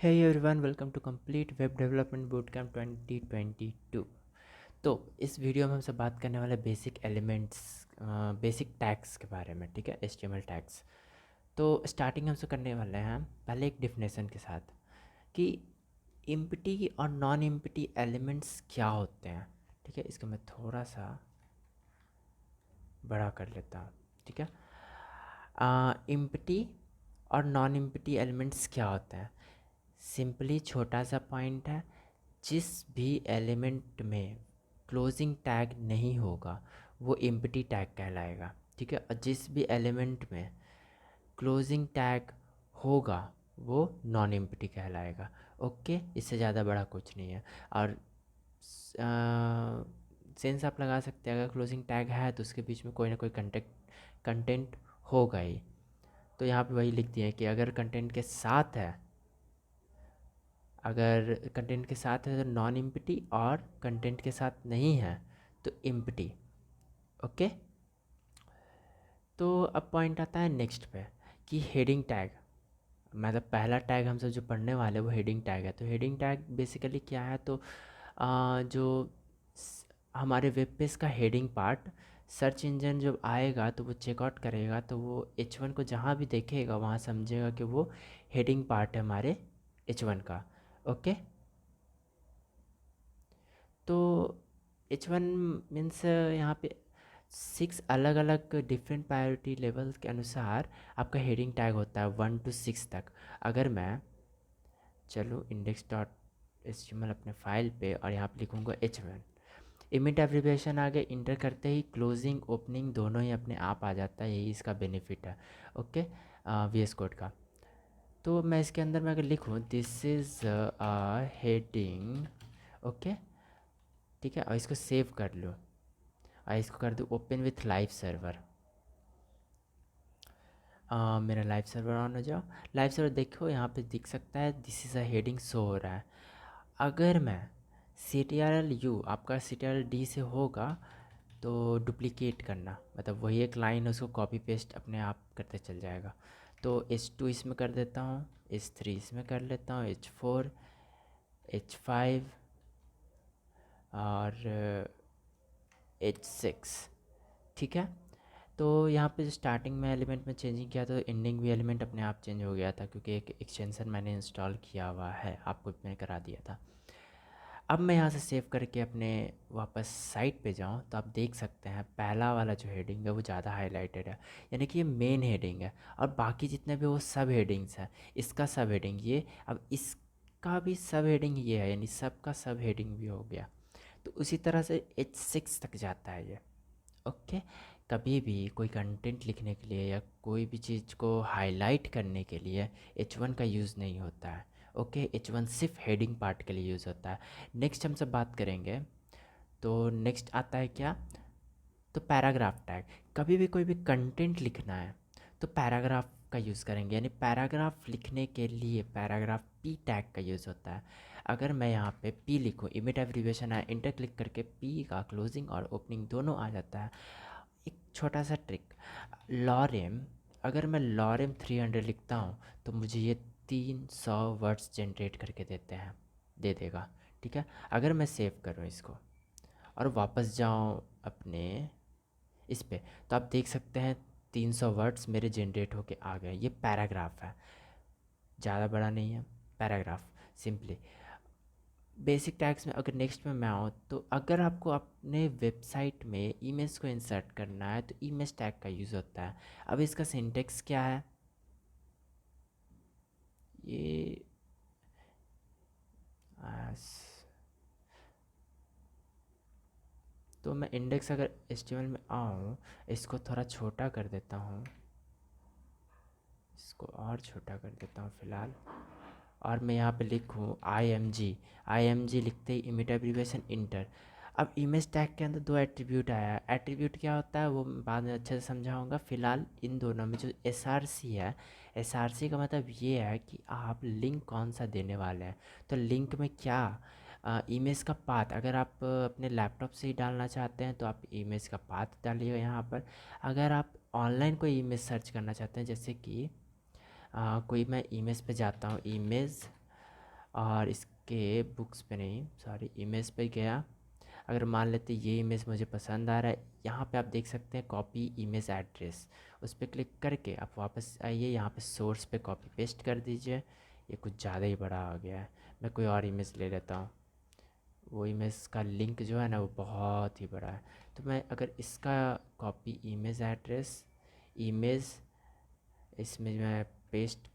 Hey everyone, welcome to Complete Web Development Bootcamp 2022। तो इस video में हमसे बात करने वाले बेसिक एलिमेंट्स, बेसिक टैग्स के बारे में। ठीक है, HTML टैग्स। तो स्टार्टिंग हमसे करने वाले हैं पहले एक डिफिनेशन के साथ कि एम्प्टी और नॉन एम्प्टी एलिमेंट्स क्या होते हैं। ठीक है, इसको मैं थोड़ा सा बड़ा कर लेता हूँ। ठीक है, एम्प्टी और नॉन एम्प्टी एलिमेंट्स क्या होते हैं। सिंपली छोटा सा पॉइंट है, जिस भी एलिमेंट में क्लोजिंग टैग नहीं होगा वो एम्प्टी टैग कहलाएगा। ठीक है, और जिस भी एलिमेंट में क्लोजिंग टैग होगा वो नॉन एम्प्टी कहलाएगा। ओके, इससे ज़्यादा बड़ा कुछ नहीं है। और सेंस आप लगा सकते हैं, अगर क्लोजिंग टैग है तो उसके बीच में कोई ना कोई कंटेंट होगा ही। तो यहाँ पे वही लिख दिया है कि अगर कंटेंट के साथ है, अगर कंटेंट के साथ है तो नॉन एम्प्टी, और कंटेंट के साथ नहीं है तो एम्प्टी। ओके, तो अब पॉइंट आता है नेक्स्ट पे कि हेडिंग टैग। मतलब पहला टैग हम सब जो पढ़ने वाले हैं वो हेडिंग टैग है। तो हेडिंग टैग बेसिकली क्या है, तो जो हमारे वेब पेज का हेडिंग पार्ट, सर्च इंजन जब आएगा तो वो चेकआउट करेगा, तो वो H1 को जहाँ भी देखेगा वहाँ समझेगा कि वो हेडिंग पार्ट है हमारे H1 का। ओके, तो H1 मीन्स यहाँ पे 6 अलग अलग डिफरेंट प्रायोरिटी लेवल के अनुसार आपका हेडिंग टैग होता है 1 to 6 तक। अगर मैं चलो index.html अपने फाइल पे और यहाँ पे लिखूँगा H1, इमिट एब्रिविएशन आगे इंटर करते ही क्लोजिंग ओपनिंग दोनों ही अपने आप आ जाता है। यही इसका बेनिफिट है। ओके, VS कोड का। तो मैं इसके अंदर में अगर लिखूँ दिस इज़ हेडिंग, ओके, ठीक है, और इसको सेव कर लो और इसको कर दूँ ओपन विथ लाइव सर्वर। मेरा लाइव सर्वर ऑन हो जाओ। लाइव सर्वर देखो, यहाँ पे दिख सकता है this is a heading show हो रहा है। अगर मैं CTRL-U, आपका CTRL-D से होगा तो डुप्लीकेट करना, मतलब वही एक लाइन है उसको कॉपी पेस्ट अपने आप करते चल जाएगा। तो H2 इसमें कर देता हूँ, H3 इसमें कर लेता हूँ, H4, H5 और H6। ठीक है, तो यहाँ पे स्टार्टिंग में एलिमेंट में चेंजिंग किया तो एंडिंग भी एलिमेंट अपने आप चेंज हो गया था, क्योंकि एक एक्सटेंशन मैंने इंस्टॉल किया हुआ है, आपको मैंने करा दिया था। अब मैं यहाँ से सेव करके अपने वापस साइट पे जाऊँ तो आप देख सकते हैं पहला वाला जो हेडिंग है वो ज़्यादा हाईलाइटेड है, यानी कि ये मेन हेडिंग है। और बाकी जितने भी वो सब हेडिंग्स हैं, इसका सब हेडिंग ये, अब इसका भी सब हेडिंग ये है, यानी सबका सब हेडिंग भी हो गया। तो उसी तरह से H6 तक जाता है ये। ओके, कभी भी कोई कंटेंट लिखने के लिए या कोई भी चीज़ को हाईलाइट करने के लिए H1 का यूज़ नहीं होता है। ओके, H1 सिर्फ हेडिंग पार्ट के लिए यूज़ होता है। नेक्स्ट हम सब बात करेंगे, तो नेक्स्ट आता है क्या, तो पैराग्राफ टैग। कभी भी कोई भी कंटेंट लिखना है तो पैराग्राफ का यूज़ करेंगे, यानी पैराग्राफ लिखने के लिए पैराग्राफ P टैग का यूज़ होता है। अगर मैं यहाँ पे P लिखूँ, इमिट एब्रिविएशन है, इंटर क्लिक करके P का क्लोजिंग और ओपनिंग दोनों आ जाता है। एक छोटा सा ट्रिक, लॉरेम, अगर मैं लॉरेम 300 लिखता हूँ तो मुझे ये 300 वर्ड्स जनरेट करके दे देगा। ठीक है, अगर मैं सेव करूँ इसको और वापस जाऊँ अपने इस पे, तो आप देख सकते हैं 300 वर्ड्स मेरे जनरेट होके आ गए। ये पैराग्राफ है, ज़्यादा बड़ा नहीं है, पैराग्राफ सिंपली। बेसिक टैग्स में अगर नेक्स्ट में मैं आऊँ, तो अगर आपको अपने वेबसाइट में इमेज को इंसर्ट करना है तो इमेज टैग का यूज़ होता है। अब इसका सिंटेक्स क्या है, ये तो मैं इंडेक्स अगर HTML में आऊँ, इसको थोड़ा छोटा कर देता हूँ, इसको और छोटा कर देता हूँ फ़िलहाल, और मैं यहाँ पे लिखूँ IMG लिखते ही इमिट एब्रिविएशन इंटर। अब इमेज टैग के अंदर दो एट्रीब्यूट आया है। एट्रीब्यूट क्या होता है वो मैं बाद में अच्छे से समझाऊंगा। फ़िलहाल इन दोनों में जो SRC है, SRC का मतलब ये है कि आप लिंक कौन सा देने वाले हैं। तो लिंक में क्या, इमेज का पाथ, अगर आप अपने लैपटॉप से ही डालना चाहते हैं तो आप इमेज का पाथ डालिए यहाँ पर। अगर आप ऑनलाइन कोई इमेज सर्च करना चाहते हैं, जैसे कि कोई मैं इमेज पे जाता हूँ, इमेज और इसके बुक्स पे नहीं, सॉरी, इमेज पे गया। अगर मान लेते ये इमेज मुझे पसंद आ रहा है, यहाँ पे आप देख सकते हैं कॉपी इमेज एड्रेस, उस पर क्लिक करके आप वापस आइए, यहाँ पे सोर्स पे कॉपी पेस्ट कर दीजिए। ये कुछ ज़्यादा ही बड़ा आ गया है, मैं कोई और इमेज ले लेता हूँ। वो इमेज का लिंक जो है ना वो बहुत ही बड़ा है, तो मैं अगर इसका कॉपी इमेज एड्रेस, इमेज, इसमें मैं पेस्ट,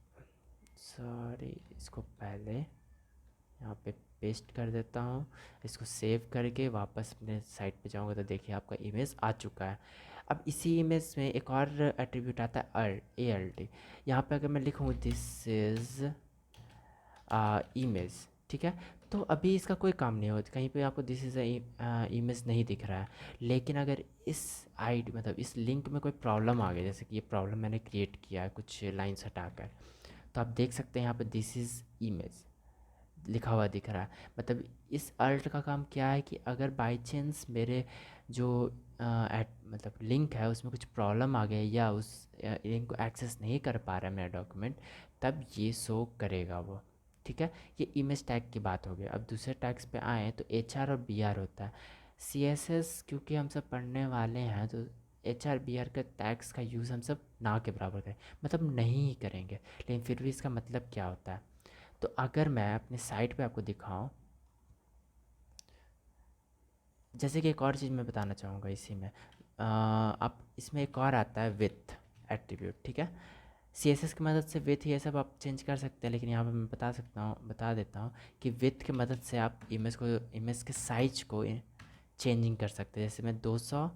सॉरी, इसको पहले यहाँ पे पेस्ट कर देता हूँ। इसको सेव करके वापस अपने साइट पे जाऊँगा तो देखिए आपका इमेज आ चुका है। अब इसी इमेज में एक और एट्रीब्यूट आता है ALT। यहाँ पे अगर मैं लिखूँ दिस इज़ इमेज, ठीक है, तो अभी इसका कोई काम नहीं होता, कहीं पे आपको दिस इज़ इमेज नहीं दिख रहा है। लेकिन अगर इस आईडी मतलब इस लिंक में कोई प्रॉब्लम आ गई, जैसे कि ये प्रॉब्लम मैंने क्रिएट किया है कुछ लाइन्स हटाकर, तो आप देख सकते हैं यहाँ पे दिस इज़ इमेज लिखा हुआ दिख रहा है। मतलब इस अल्ट का काम क्या है कि अगर बाई चांस मेरे जो मतलब लिंक है उसमें कुछ प्रॉब्लम आ गया या उस लिंक को एक्सेस नहीं कर पा रहा है मेरा डॉक्यूमेंट, तब ये शो करेगा वो, ठीक है। ये इमेज टैग की बात हो गई। अब दूसरे टैग्स पे आए तो HR और BR होता है। CSS क्योंकि हम सब पढ़ने वाले हैं तो HR BR का टैग्स का यूज़ हम सब ना के बराबर करें, मतलब नहीं ही करेंगे, लेकिन फिर भी इसका मतलब क्या होता है। तो अगर मैं अपने साइट पे आपको दिखाऊं, जैसे कि एक और चीज़ मैं बताना चाहूँगा इसी में, आप इसमें एक और आता है विथ एट्रीब्यूट, ठीक है। CSS की मदद से विथ ये सब आप चेंज कर सकते हैं, लेकिन यहाँ पे मैं बता देता हूँ कि विथ की मदद से आप इमेज के साइज को चेंजिंग कर सकते हैं। जैसे मैं 200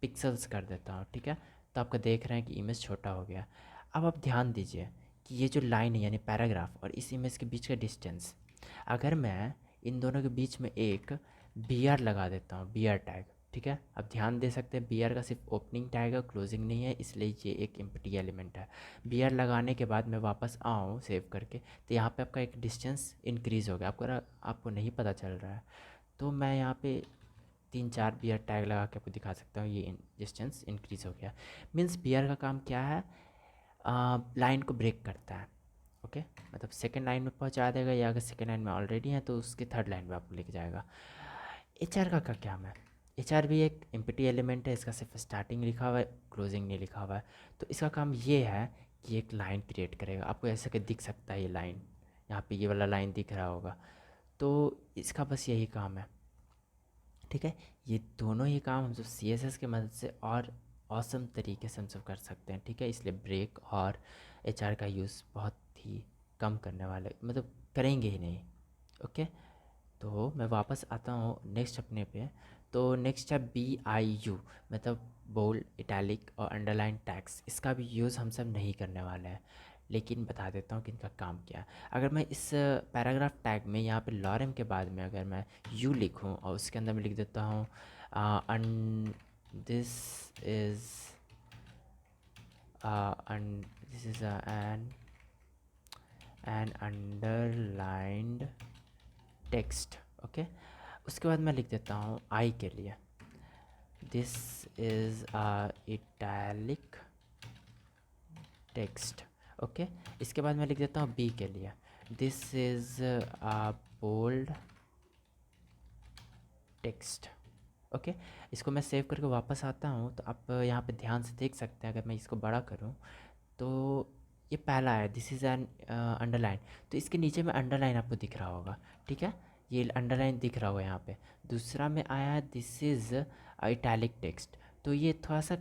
पिक्सल्स कर देता हूँ, ठीक है, तो आपका देख रहे हैं कि इमेज छोटा हो गया। अब आप ध्यान दीजिए कि ये जो लाइन है यानी पैराग्राफ और इस इमेज के बीच का डिस्टेंस, अगर मैं इन दोनों के बीच में एक BR लगा देता हूँ, BR टैग, ठीक है। अब ध्यान दे सकते हैं BR का सिर्फ ओपनिंग टैग है, क्लोजिंग नहीं है, इसलिए ये एक एम्प्टी एलिमेंट है। BR लगाने के बाद मैं वापस आऊँ सेव करके, तो यहाँ पे आपका एक डिस्टेंस इंक्रीज़ हो गया, आपको नहीं पता चल रहा है। तो मैं यहाँ पे 3-4 BR टैग लगा के आपको दिखा सकता हूँ, ये डिस्टेंस इंक्रीज़ हो गया। मीन्स BR का काम क्या है, लाइन को ब्रेक करता है, ओके। मतलब सेकंड लाइन में पहुंचा देगा, या अगर सेकंड लाइन में ऑलरेडी है तो उसके थर्ड लाइन में आपको लेके जाएगा। HR का क्या है, HR भी एक एम्प्टी एलिमेंट है, इसका सिर्फ स्टार्टिंग लिखा हुआ है, क्लोजिंग नहीं लिखा हुआ है। तो इसका काम ये है कि एक लाइन क्रिएट करेगा, आपको ऐसा कि दिख सकता है ये लाइन, यहाँ पे ये वाला लाइन दिख रहा होगा, तो इसका बस यही काम है, ठीक है। ये दोनों ही काम हम सब CSS की मदद से और औसम तरीके से हम सब कर सकते हैं, ठीक है। इसलिए ब्रेक और HR का यूज़ बहुत ही कम करने वाले, मतलब करेंगे ही नहीं, ओके। तो मैं वापस आता हूँ नेक्स्ट अपने पे। तो नेक्स्ट है BIU, मतलब बोल्ड, इटैलिक और अंडरलाइन टैग्स। इसका भी यूज़ हम सब नहीं करने वाले हैं, लेकिन बता देता हूँ कि इनका काम क्या है। अगर मैं इस पैराग्राफ टैग में यहाँ पे लॉरेम के बाद में अगर मैं यू लिखूँ और उसके अंदर मैं लिख देता हूँ this is this is an underlined text, okay. उसके बाद मैं लिख देता हूँ आई के लिए this is italic text, okay. इसके बाद मैं लिख देता हूँ बी के लिए this is bold text, okay. इसको मैं सेव करके वापस आता हूँ तो आप यहाँ पे ध्यान से देख सकते हैं, अगर मैं इसको बड़ा करूँ तो ये पहला है दिस इज़ एन अंडरलाइन, तो इसके नीचे में अंडरलाइन आपको दिख रहा होगा, ठीक है, ये अंडरलाइन दिख रहा होगा यहाँ पे। दूसरा में आया है दिस इज़ इटैलिक टेक्स्ट, तो ये थोड़ा सा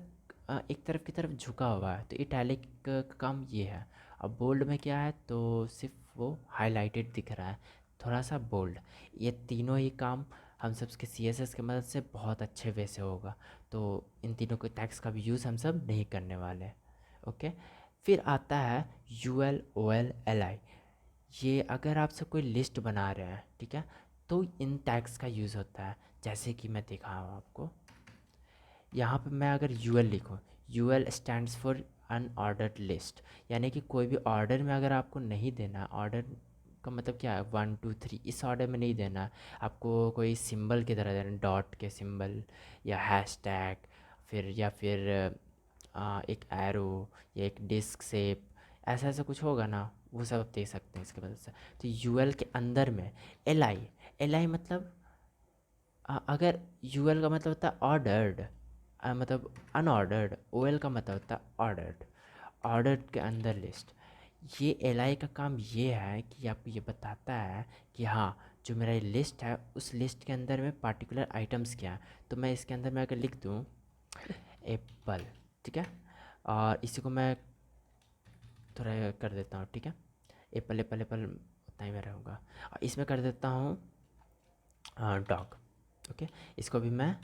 एक तरफ की तरफ झुका हुआ है, तो इटैलिक का काम ये है। अब बोल्ड में क्या है, तो सिर्फ वो हाईलाइटेड दिख रहा है, थोड़ा सा बोल्ड। ये तीनों ही काम हम सब के CSS की मदद से बहुत अच्छे वे से होगा, तो इन तीनों के टैग्स का भी यूज़ हम सब नहीं करने वाले, ओके। फिर आता है ULOL LI। ये अगर आप सब कोई लिस्ट बना रहे हैं, ठीक है, तो इन टैग्स का यूज़ होता है। जैसे कि मैं दिखाऊँ आपको, यहाँ पे मैं अगर UL लिखूँ, UL stands for unordered list, यानी कि कोई भी ऑर्डर में अगर आपको नहीं देना, ऑर्डर का मतलब क्या है 1 2 3 इस ऑर्डर में नहीं देना, आपको कोई सिंबल की तरह देना, डॉट के सिंबल या हैशटैग, फिर या फिर एक एरो या एक डिस्क शेप ऐसा ऐसा कुछ होगा ना, वो सब आप देख सकते हैं इसके मदद से। तो यूएल के अंदर में एल आई मतलब अगर यूएल का मतलब होता है ऑर्डर्ड, मतलब अनऑर्डर्ड, ओएल का मतलब होता है ऑर्डर्ड, ऑर्डर्ड के अंदर लिस्ट। ये एलआई का काम ये है कि आपको ये बताता है कि हाँ, जो मेरा ये लिस्ट है उस लिस्ट के अंदर में पार्टिकुलर आइटम्स क्या हैं। तो मैं इसके अंदर मैं अगर लिख दूँ एप्पल, ठीक है, और इसी को मैं थोड़ा कर देता हूँ, ठीक है, एप्पल एप्पल एप्पल उतना ही मैं रहूँगा, और इसमें कर देता हूँ डॉग, ओके। इसको भी मैं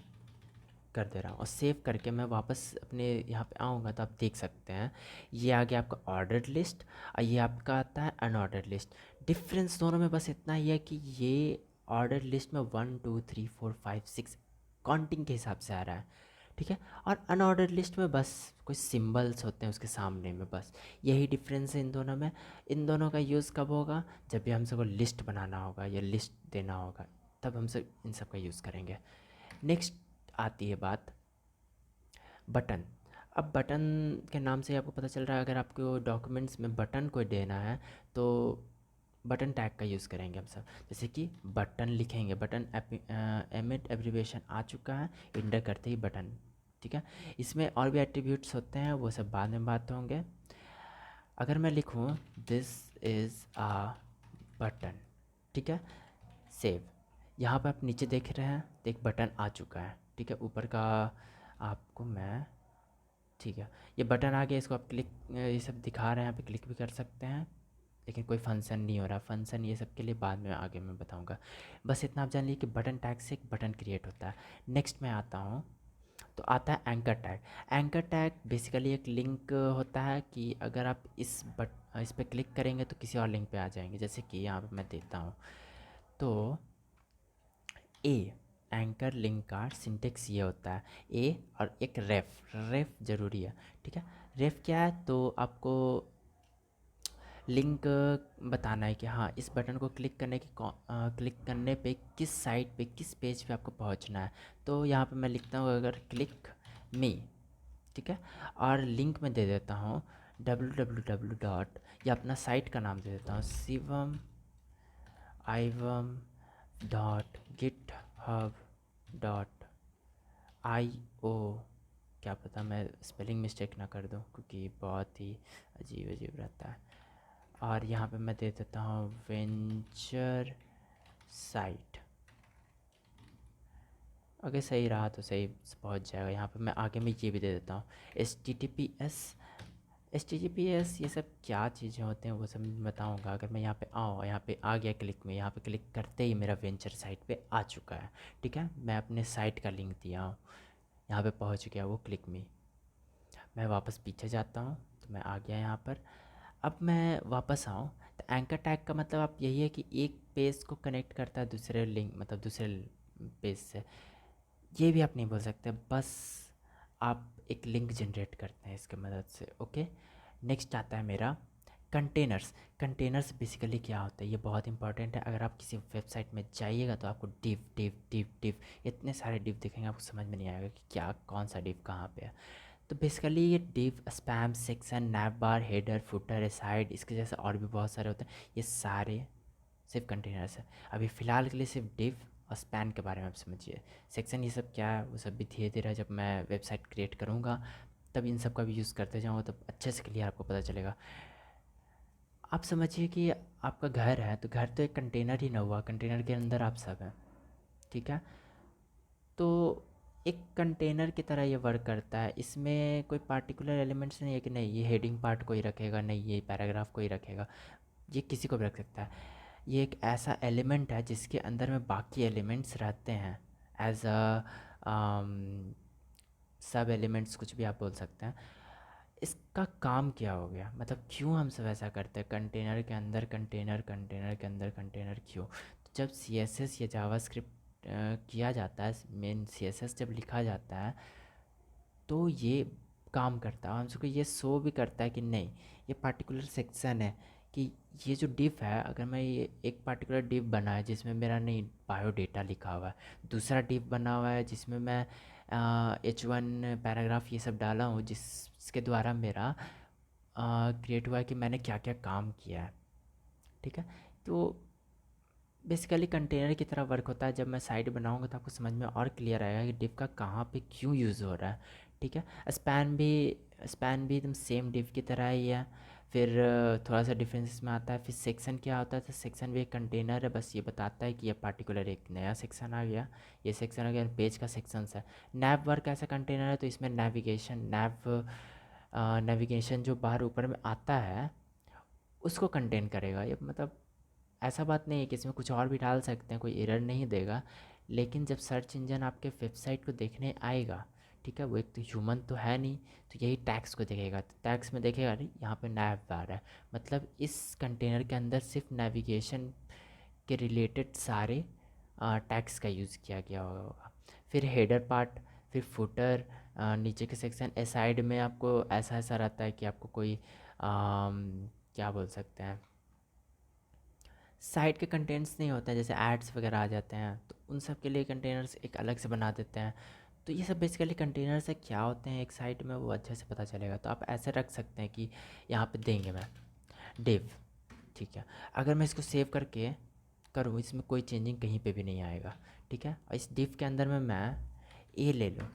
कर दे रहा हूँ और सेव करके मैं वापस अपने यहाँ पे आऊँगा तो आप देख सकते हैं ये आ गया आपका ऑर्डर्ड लिस्ट और ये आपका आता है अनऑर्डर्ड लिस्ट। डिफरेंस दोनों में बस इतना ही है कि ये ऑर्डर्ड लिस्ट में 1 2 3 4 5 6 काउंटिंग के हिसाब से आ रहा है, ठीक है, और अनऑर्डर्ड लिस्ट में बस कुछ सिंबल्स होते हैं उसके सामने में, बस यही डिफरेंस है इन दोनों में। इन दोनों का यूज़ कब होगा, जब भी हम सबको लिस्ट बनाना होगा या लिस्ट देना होगा, तब हम सब इन सब का यूज़ करेंगे। नेक्स्ट आती है बात बटन। अब बटन के नाम से आपको पता चल रहा है, अगर आपको डॉक्यूमेंट्स में बटन कोई देना है तो बटन टैग का यूज़ करेंगे हम सब। जैसे कि बटन लिखेंगे, बटन एमिट एब्रीविएशन आ चुका है, इंटर करते ही बटन, ठीक है। इसमें और भी एट्रीब्यूट्स होते हैं, वो सब बाद में बात होंगे। अगर मैं लिखूँ दिस इज़ आ बटन, ठीक है, सेव। यहाँ पर आप नीचे देख रहे हैं, तो एक बटन आ चुका है, ठीक है, ऊपर का आपको मैं, ठीक है, ये बटन आ गया, इसको आप क्लिक, ये सब दिखा रहे हैं, यहाँ पे क्लिक भी कर सकते हैं, लेकिन कोई फंक्शन नहीं हो रहा। फंक्शन ये सब के लिए बाद में आगे मैं बताऊंगा। बस इतना आप जान लीजिए कि बटन टैग से एक बटन क्रिएट होता है। नेक्स्ट मैं आता हूँ, तो आता है anchor tag. Anchor tag basically एक लिंक होता है कि अगर आप इस पर क्लिक करेंगे तो किसी और लिंक पे आ जाएंगे। जैसे कि यहाँ पे मैं देता हूँ, तो ए एंकर लिंक का सिंटेक्स ये होता है, ए और एक रेफ ज़रूरी है, ठीक है। रेफ क्या है, तो आपको लिंक बताना है कि हाँ, इस बटन को क्लिक करने पे किस साइट पे, किस पेज पे आपको पहुंचना है। तो यहाँ पे मैं लिखता हूँ अगर क्लिक मी, ठीक है, और लिंक में दे देता हूँ www डॉट, या अपना साइट का नाम दे देता हूँ शिवम आइवम dot GitHub dot I O. क्या पता मैं स्पेलिंग मिस्टेक ना कर दूँ, क्योंकि बहुत ही अजीब अजीब रहता है। और यहाँ पे मैं दे देता हूँ वेंचर साइट, अगर सही रहा तो सही पहुँच जाएगा। यहाँ पे मैं आगे में ये भी दे देता हूँ H T T P S ये सब क्या चीज़ें होते हैं वो सब मैं बताऊँगा। अगर मैं यहाँ पे आऊँ, यहाँ पे आ गया क्लिक में, यहाँ पे क्लिक करते ही मेरा वेंचर साइट पे आ चुका है, ठीक है। मैं अपने साइट का लिंक दिया हूँ, यहाँ पे पहुँच गया वो क्लिक में। मैं वापस पीछे जाता हूँ, तो मैं आ गया यहाँ पर। अब मैं वापस आऊँ, तो एंकर टैग का मतलब आप यही है कि एक पेज को कनेक्ट करता है दूसरे लिंक, मतलब दूसरे पेज से। ये भी आप नहीं बोल सकते, बस आप एक लिंक जनरेट करते हैं इसके मदद से, ओके। नेक्स्ट आता है मेरा कंटेनर्स। कंटेनर्स बेसिकली क्या होता है, ये बहुत इंपॉर्टेंट है। अगर आप किसी वेबसाइट में जाइएगा तो आपको डिव इतने सारे डिव दिखेंगे, आपको समझ में नहीं आएगा कि क्या, कौन सा डिव कहाँ पे है। तो बेसिकली ये डिव, स्पैम, सेक्शन, नैव बार, हेडर, फुटर, एसाइड, इसके जैसे और भी बहुत सारे होते हैं। ये सारे सिर्फ कंटेनर्स है। अभी फ़िलहाल के लिए सिर्फ डिव और स्पैन के बारे में आप समझिए। सेक्शन ये सब क्या है वो सब भी धीरे धीरे जब मैं वेबसाइट क्रिएट करूँगा तब इन सब का भी यूज़ करते जाऊँगा, तब अच्छे से क्लियर आपको पता चलेगा। आप समझिए कि आपका घर है, तो घर तो एक कंटेनर ही ना हुआ, कंटेनर के अंदर आप सब हैं, ठीक है। तो एक कंटेनर की तरह ये वर्क करता है। इसमें कोई पार्टिकुलर एलिमेंट्स नहीं है कि नहीं ये हेडिंग पार्ट को ही रखेगा, नहीं ये पैराग्राफ को ही रखेगा, ये किसी को भी रख सकता है। ये एक ऐसा एलिमेंट है जिसके अंदर में बाकी एलिमेंट्स रहते हैं, एज अ सब एलिमेंट्स, कुछ भी आप बोल सकते हैं। इसका काम क्या हो गया, मतलब क्यों हम सब ऐसा करते हैं, कंटेनर के अंदर कंटेनर, कंटेनर के अंदर कंटेनर क्यों। तो जब सी एस एस या जावास्क्रिप्ट किया जाता है, मेन सी एस एस जब लिखा जाता है, तो ये काम करता है, हम सबको ये शो भी करता है कि नहीं ये पार्टिकुलर सेक्शन है, कि ये जो डिव है, अगर मैं ये एक पार्टिकुलर डिव बना है जिसमें मेरा नहीं बायोडेटा लिखा हुआ है, दूसरा डिव बना हुआ है जिसमें मैं H1 पैराग्राफ ये सब डाला हूँ, जिसके द्वारा मेरा क्रिएट हुआ है कि मैंने क्या क्या काम किया है। ठीक है, तो बेसिकली कंटेनर की तरह वर्क होता है। जब मैं साइट बनाऊंगा तो आपको समझ में और क्लियर आएगा कि डिव का कहाँ पे क्यों यूज़ हो रहा है। ठीक है, स्पैन भी एकदम सेम डिव की तरह ही है। फिर थोड़ा सा डिफरेंस इसमें आता है। फिर सेक्शन क्या होता है, तो सेक्शन भी एक कंटेनर है, बस ये बताता है कि ये पार्टिकुलर एक नया सेक्शन आ गया, ये सेक्शन आ गया, पेज का सेक्शंस है। नैव वर्क ऐसा कंटेनर है, तो इसमें नेविगेशन जो बाहर ऊपर में आता है उसको कंटेन करेगा। ये मतलब ऐसा बात नहीं है कि इसमें कुछ और भी डाल सकते हैं, कोई एरर नहीं देगा। लेकिन जब सर्च इंजन आपके वेबसाइट को देखने आएगा, ठीक है, वो एक तो ह्यूमन तो है नहीं, तो यही टैग्स को देखेगा। तो टैग्स में देखेगा नहीं यहाँ पे नैव बार है, मतलब इस कंटेनर के अंदर सिर्फ नेविगेशन के रिलेटेड सारे टैग्स का यूज़ किया गया होगा। फिर हेडर पार्ट, फिर फुटर, नीचे के सेक्शन साइड में आपको ऐसा ऐसा रहता है कि आपको कोई क्या बोल सकते हैं, साइट के कंटेंट्स नहीं होते हैं, जैसे एड्स वगैरह आ जाते हैं, तो उन सब के लिए कंटेनर्स एक अलग से बना देते हैं। तो ये सब बेसिकली कंटेनर्स है क्या होते हैं एक साइट में, वो अच्छे से पता चलेगा। तो आप ऐसे रख सकते हैं कि यहाँ पे देंगे मैं डिव, ठीक है, अगर मैं इसको सेव करके करूँ, इसमें कोई चेंजिंग कहीं पे भी नहीं आएगा। ठीक है, और इस डिव के अंदर में मैं ए ले लूँ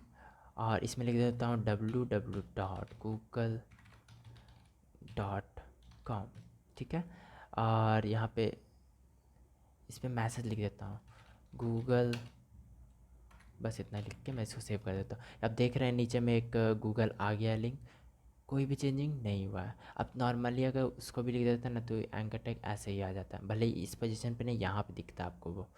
और इसमें लिख देता हूँ www.google.com। ठीक है, और यहाँ पे इस पर मैसेज लिख देता हूँ गूगल, बस इतना लिख के मैं इसको सेव कर देता हूँ। अब देख रहे हैं नीचे में एक गूगल आ गया लिंक, कोई भी चेंजिंग नहीं हुआ है। अब नॉर्मली अगर उसको भी लिख देता है ना, तो एंकर टैग ऐसे ही आ जाता है, भले ही इस पोजीशन पे नहीं, यहाँ पे दिखता है आपको वो,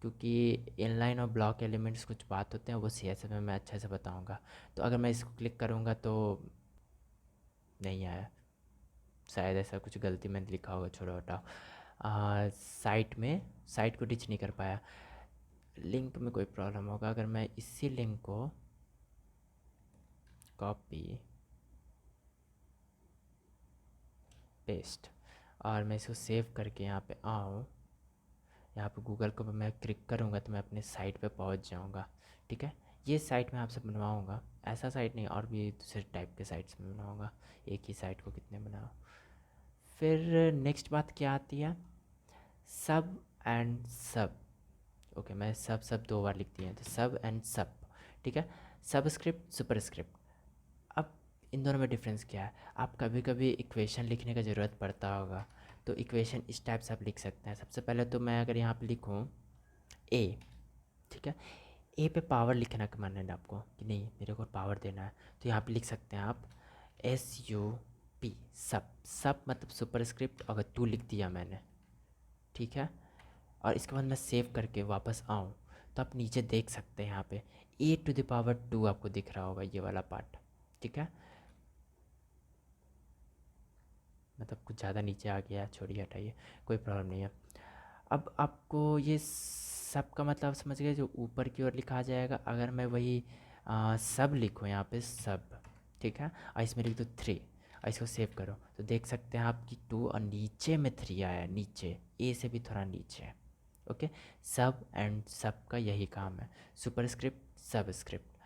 क्योंकि इनलाइन और ब्लॉक एलिमेंट्स कुछ बात होते हैं, वो CSS में मैं अच्छे से बताऊँगा। तो अगर मैं इसको क्लिक करूँगा तो नहीं आया, शायद ऐसा कुछ गलती मैंने लिखा होगा, छोड़ो हटाओ। साइट को रीच नहीं कर पाया, लिंक में कोई प्रॉब्लम होगा। अगर मैं इसी लिंक को कॉपी पेस्ट और मैं इसको सेव करके यहाँ पे आऊँ, यहाँ पे गूगल को मैं क्लिक करूँगा तो मैं अपने साइट पे पहुँच जाऊँगा। ठीक है, ये साइट मैं आपसे बनवाऊँगा, ऐसा साइट नहीं, और भी दूसरे टाइप के साइट्स में बनवाऊँगा, एक ही साइट को कितने बनाओ। फिर नेक्स्ट बात क्या आती है, सब एंड सब। ओके, मैं सब दो बार लिख दिए हैं, तो सब एंड सब। ठीक है, सबस्क्रिप्ट सुपरस्क्रिप्ट। अब इन दोनों में डिफरेंस क्या है, आप कभी कभी इक्वेशन लिखने का ज़रूरत पड़ता होगा, तो इक्वेशन इस टाइप से आप लिख सकते हैं। सबसे पहले तो मैं अगर यहाँ पे लिखूँ ए, ठीक है, ए पे पावर लिखना का मानना है आपको कि नहीं मेरे को पावर देना है, तो यहाँ पे लिख सकते हैं आप SUP, सब। सब मतलब सुपरस्क्रिप्ट अगर 2 लिख दिया मैंने, ठीक है, और इसके बाद मैं सेव करके वापस आऊँ, तो आप नीचे देख सकते हैं यहाँ पे A⁻² आपको दिख रहा होगा, ये वाला पार्ट। ठीक है, मतलब कुछ ज़्यादा नीचे आ गया, छोड़िए हटाइए, कोई प्रॉब्लम नहीं है। अब आपको ये सब का मतलब समझ गए, जो ऊपर की ओर लिखा जाएगा। अगर मैं वही सब लिखूँ यहाँ पे सब, ठीक है, और इसमें लिख दो 3 और इसको सेव करो, तो देख सकते हैं आप कि 2 और नीचे में 3 आया है, नीचे ए से भी थोड़ा नीचे है। ओके, सब एंड सब का यही काम है, सुपरस्क्रिप्ट सबस्क्रिप्ट।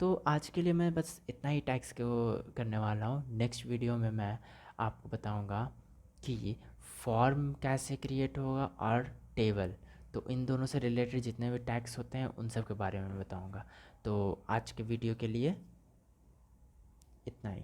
तो आज के लिए मैं बस इतना ही टैक्स को करने वाला हूँ। नेक्स्ट वीडियो में मैं आपको बताऊँगा कि फॉर्म कैसे क्रिएट होगा और टेबल, तो इन दोनों से रिलेटेड जितने भी टैक्स होते हैं उन सब के बारे में मैं बताऊँगा। तो आज के वीडियो के लिए इतना ही।